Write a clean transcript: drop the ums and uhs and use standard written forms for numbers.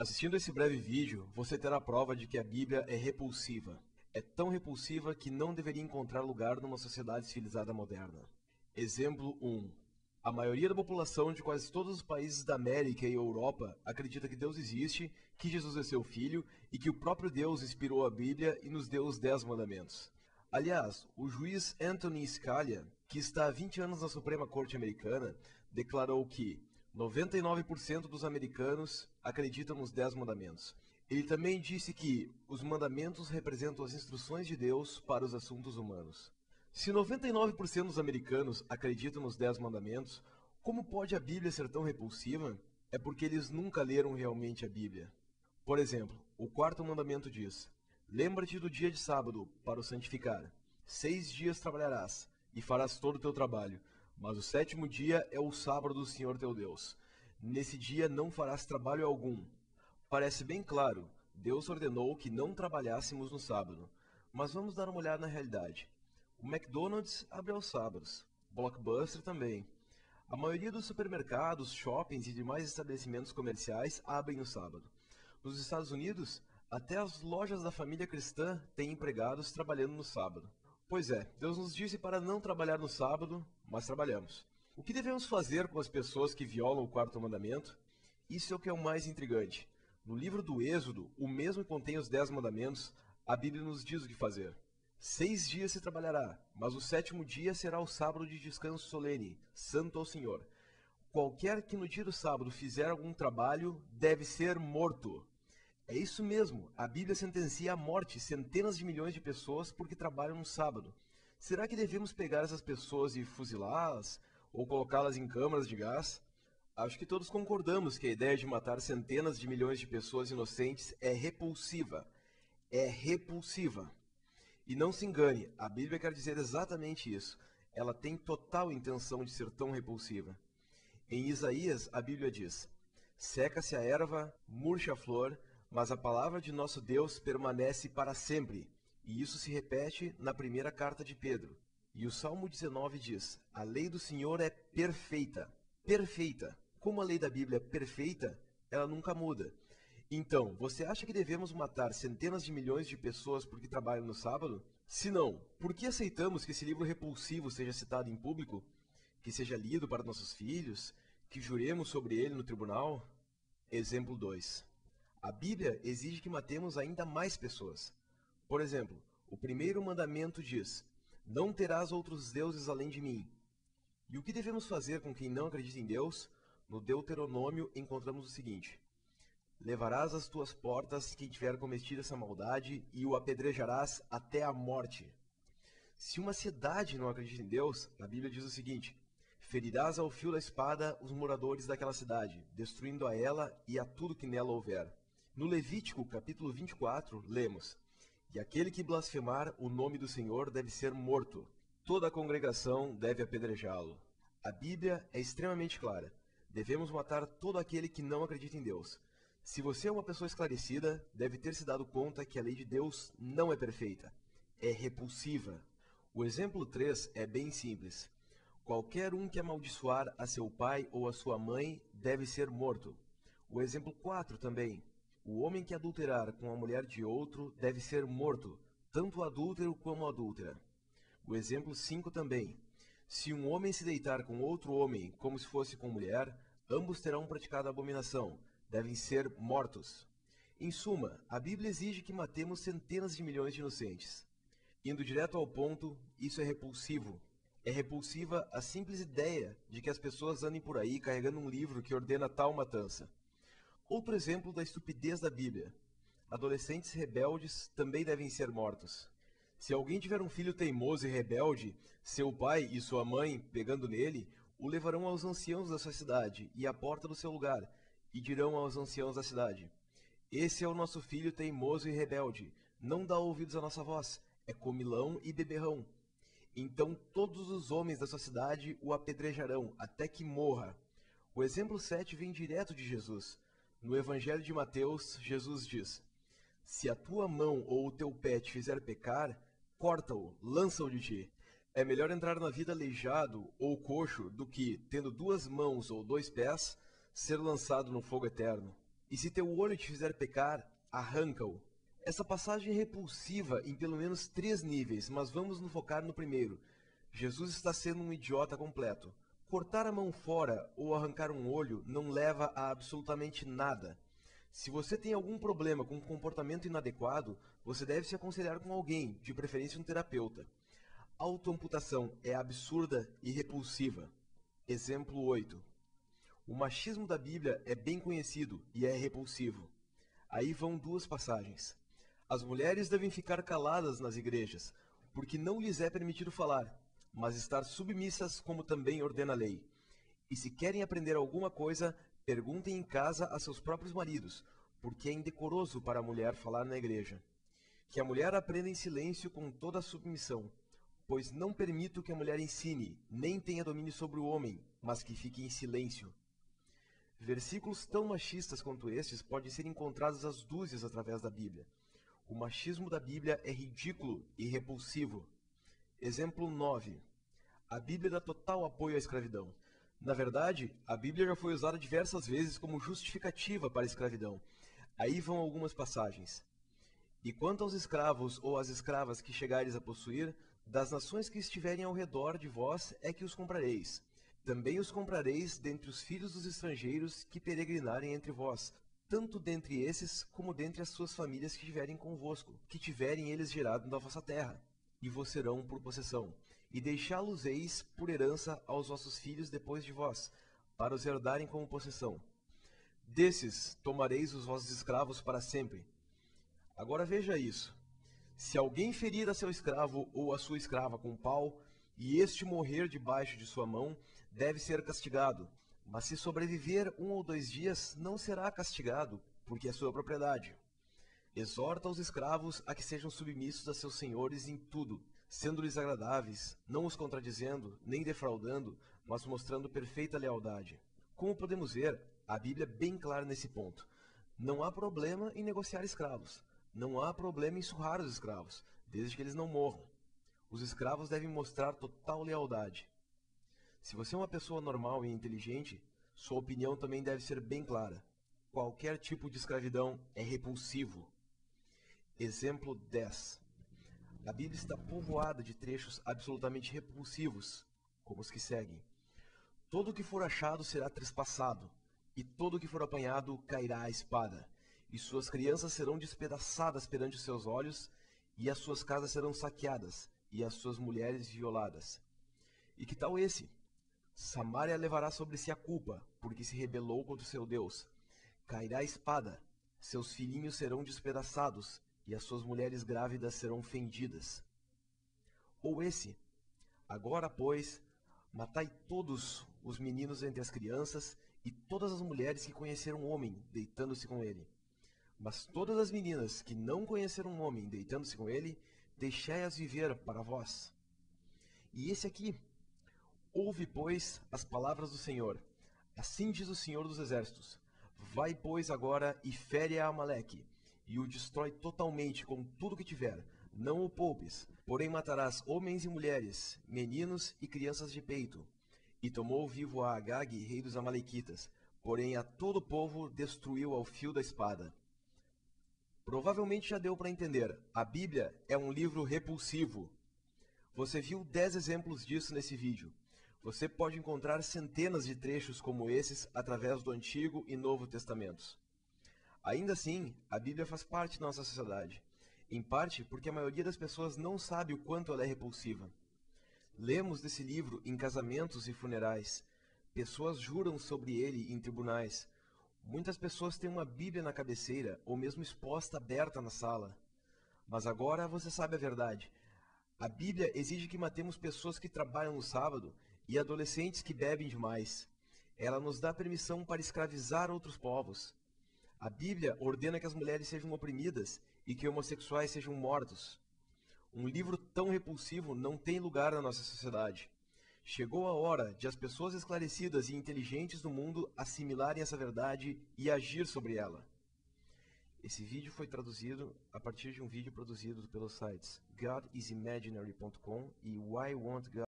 Assistindo esse breve vídeo, você terá prova de que a Bíblia é repulsiva. É tão repulsiva que não deveria encontrar lugar numa sociedade civilizada moderna. Exemplo 1. A maioria da população de quase todos os países da América e Europa acredita que Deus existe, que Jesus é seu filho e que o próprio Deus inspirou a Bíblia e nos deu os 10 mandamentos. Aliás, o juiz Anthony Scalia, que está há 20 anos na Suprema Corte Americana, declarou que 99% dos americanos acreditam nos 10 mandamentos. Ele também disse que os mandamentos representam as instruções de Deus para os assuntos humanos. Se 99% dos americanos acreditam nos 10 mandamentos, como pode a Bíblia ser tão repulsiva? É porque eles nunca leram realmente a Bíblia. Por exemplo, o quarto mandamento diz: lembra-te do dia de sábado para o santificar. 6 dias trabalharás e farás todo o teu trabalho, mas o sétimo dia é o sábado do Senhor teu Deus. Nesse dia não farás trabalho algum. Parece bem claro, Deus ordenou que não trabalhássemos no sábado. Mas vamos dar uma olhada na realidade. O McDonald's abre aos sábados, Blockbuster também. A maioria dos supermercados, shoppings e demais estabelecimentos comerciais abrem no sábado. Nos Estados Unidos, até as lojas da família cristã têm empregados trabalhando no sábado. Pois é, Deus nos disse para não trabalhar no sábado, mas trabalhamos. O que devemos fazer com as pessoas que violam o quarto mandamento? Isso é o que é o mais intrigante. No livro do Êxodo, o mesmo que contém os 10 mandamentos, a Bíblia nos diz o que fazer. 6 dias se trabalhará, mas o sétimo dia será o sábado de descanso solene, santo ao Senhor. Qualquer que no dia do sábado fizer algum trabalho deve ser morto. É isso mesmo, a Bíblia sentencia à morte centenas de milhões de pessoas porque trabalham no sábado. Será que devemos pegar essas pessoas e fuzilá-las? Ou colocá-las em câmaras de gás? Acho que todos concordamos que a ideia de matar centenas de milhões de pessoas inocentes é repulsiva. É repulsiva. E não se engane, a Bíblia quer dizer exatamente isso. Ela tem total intenção de ser tão repulsiva. Em Isaías, a Bíblia diz: seca-se a erva, murcha a flor, mas a palavra de nosso Deus permanece para sempre. E isso se repete na primeira carta de Pedro. E o Salmo 19 diz: a lei do Senhor é perfeita. Perfeita. Como a lei da Bíblia é perfeita, ela nunca muda. Então, você acha que devemos matar centenas de milhões de pessoas porque trabalham no sábado? Se não, por que aceitamos que esse livro repulsivo seja citado em público? Que seja lido para nossos filhos? Que juremos sobre ele no tribunal? Exemplo 2. A Bíblia exige que matemos ainda mais pessoas. Por exemplo, o primeiro mandamento diz: não terás outros deuses além de mim. E o que devemos fazer com quem não acredita em Deus? No Deuteronômio encontramos o seguinte: levarás às tuas portas quem tiver cometido essa maldade e o apedrejarás até a morte. Se uma cidade não acredita em Deus, a Bíblia diz o seguinte: ferirás ao fio da espada os moradores daquela cidade, destruindo a ela e a tudo que nela houver. No Levítico, capítulo 24, lemos: e aquele que blasfemar o nome do Senhor deve ser morto. Toda a congregação deve apedrejá-lo. A Bíblia é extremamente clara. Devemos matar todo aquele que não acredita em Deus. Se você é uma pessoa esclarecida, deve ter se dado conta que a lei de Deus não é perfeita. É repulsiva. O exemplo 3 é bem simples. Qualquer um que amaldiçoar a seu pai ou a sua mãe deve ser morto. O exemplo 4 também. O homem que adulterar com a mulher de outro deve ser morto, tanto o adúltero como a adúltera. O exemplo 5 também. Se um homem se deitar com outro homem como se fosse com mulher, ambos terão praticado a abominação, devem ser mortos. Em suma, a Bíblia exige que matemos centenas de milhões de inocentes. Indo direto ao ponto, isso é repulsivo. É repulsiva a simples ideia de que as pessoas andem por aí carregando um livro que ordena tal matança. Outro exemplo da estupidez da Bíblia: adolescentes rebeldes também devem ser mortos. Se alguém tiver um filho teimoso e rebelde, seu pai e sua mãe, pegando nele, o levarão aos anciãos da sua cidade e à porta do seu lugar, e dirão aos anciãos da cidade: esse é o nosso filho teimoso e rebelde, não dá ouvidos à nossa voz, é comilão e beberrão. Então todos os homens da sua cidade o apedrejarão, até que morra. O exemplo 7 vem direto de Jesus. No Evangelho de Mateus, Jesus diz: se a tua mão ou o teu pé te fizer pecar, corta-o, lança-o de ti. É melhor entrar na vida aleijado ou coxo do que, tendo 2 mãos ou 2 pés, ser lançado no fogo eterno. E se teu olho te fizer pecar, arranca-o. Essa passagem é repulsiva em pelo menos 3 níveis, mas vamos nos focar no primeiro. Jesus está sendo um idiota completo. Cortar a mão fora ou arrancar um olho não leva a absolutamente nada. Se você tem algum problema com um comportamento inadequado, você deve se aconselhar com alguém, de preferência um terapeuta. Autoamputação é absurda e repulsiva. Exemplo 8. O machismo da Bíblia é bem conhecido e é repulsivo. Aí vão 2 passagens. As mulheres devem ficar caladas nas igrejas, porque não lhes é permitido falar, mas estar submissas como também ordena a lei. E se querem aprender alguma coisa, perguntem em casa a seus próprios maridos, porque é indecoroso para a mulher falar na igreja. Que a mulher aprenda em silêncio com toda a submissão, pois não permito que a mulher ensine, nem tenha domínio sobre o homem, mas que fique em silêncio. Versículos tão machistas quanto estes podem ser encontrados às dúzias através da Bíblia. O machismo da Bíblia é ridículo e repulsivo. Exemplo 9. A Bíblia dá total apoio à escravidão. Na verdade, a Bíblia já foi usada diversas vezes como justificativa para a escravidão. Aí vão algumas passagens. E quanto aos escravos ou às escravas que chegareis a possuir, das nações que estiverem ao redor de vós é que os comprareis. Também os comprareis dentre os filhos dos estrangeiros que peregrinarem entre vós, tanto dentre esses como dentre as suas famílias que estiverem convosco, que tiverem eles gerado na vossa terra, e vos serão por possessão. E deixá-los-eis por herança aos vossos filhos depois de vós, para os herdarem como possessão. Desses tomareis os vossos escravos para sempre. Agora veja isso. Se alguém ferir a seu escravo ou a sua escrava com pau, e este morrer debaixo de sua mão, deve ser castigado. Mas se sobreviver 1 ou 2 dias, não será castigado, porque é sua propriedade. Exorta os escravos a que sejam submissos a seus senhores em tudo, sendo-lhes agradáveis, não os contradizendo, nem defraudando, mas mostrando perfeita lealdade. Como podemos ver, a Bíblia é bem clara nesse ponto. Não há problema em negociar escravos. Não há problema em surrar os escravos, desde que eles não morram. Os escravos devem mostrar total lealdade. Se você é uma pessoa normal e inteligente, sua opinião também deve ser bem clara. Qualquer tipo de escravidão é repulsivo. Exemplo 10. A Bíblia está povoada de trechos absolutamente repulsivos, como os que seguem. Todo o que for achado será trespassado, e todo o que for apanhado cairá à espada, e suas crianças serão despedaçadas perante os seus olhos, e as suas casas serão saqueadas, e as suas mulheres violadas. E que tal esse? Samaria levará sobre si a culpa, porque se rebelou contra o seu Deus. Cairá a espada, seus filhinhos serão despedaçados, e as suas mulheres grávidas serão fendidas. Ou esse: agora, pois, matai todos os meninos entre as crianças, e todas as mulheres que conheceram um homem, deitando-se com ele. Mas todas as meninas que não conheceram um homem, deitando-se com ele, deixai-as viver para vós. E esse aqui: ouve, pois, as palavras do Senhor. Assim diz o Senhor dos Exércitos: vai, pois, agora e fere a Amaleque, e o destrói totalmente com tudo que tiver. Não o poupes, porém matarás homens e mulheres, meninos e crianças de peito. E tomou vivo a Agag, rei dos Amalequitas, porém a todo o povo destruiu ao fio da espada. Provavelmente já deu para entender, a Bíblia é um livro repulsivo. Você viu 10 exemplos disso nesse vídeo. Você pode encontrar centenas de trechos como esses através do Antigo e Novo Testamentos. Ainda assim, a Bíblia faz parte da nossa sociedade, em parte porque a maioria das pessoas não sabe o quanto ela é repulsiva. Lemos desse livro em casamentos e funerais. Pessoas juram sobre ele em tribunais. Muitas pessoas têm uma Bíblia na cabeceira ou mesmo exposta aberta na sala. Mas agora você sabe a verdade. A Bíblia exige que matemos pessoas que trabalham no sábado e adolescentes que bebem demais. Ela nos dá permissão para escravizar outros povos. A Bíblia ordena que as mulheres sejam oprimidas e que homossexuais sejam mortos. Um livro tão repulsivo não tem lugar na nossa sociedade. Chegou a hora de as pessoas esclarecidas e inteligentes do mundo assimilarem essa verdade e agir sobre ela. Esse vídeo foi traduzido a partir de um vídeo produzido pelos sites godisimaginary.com e whywantgod.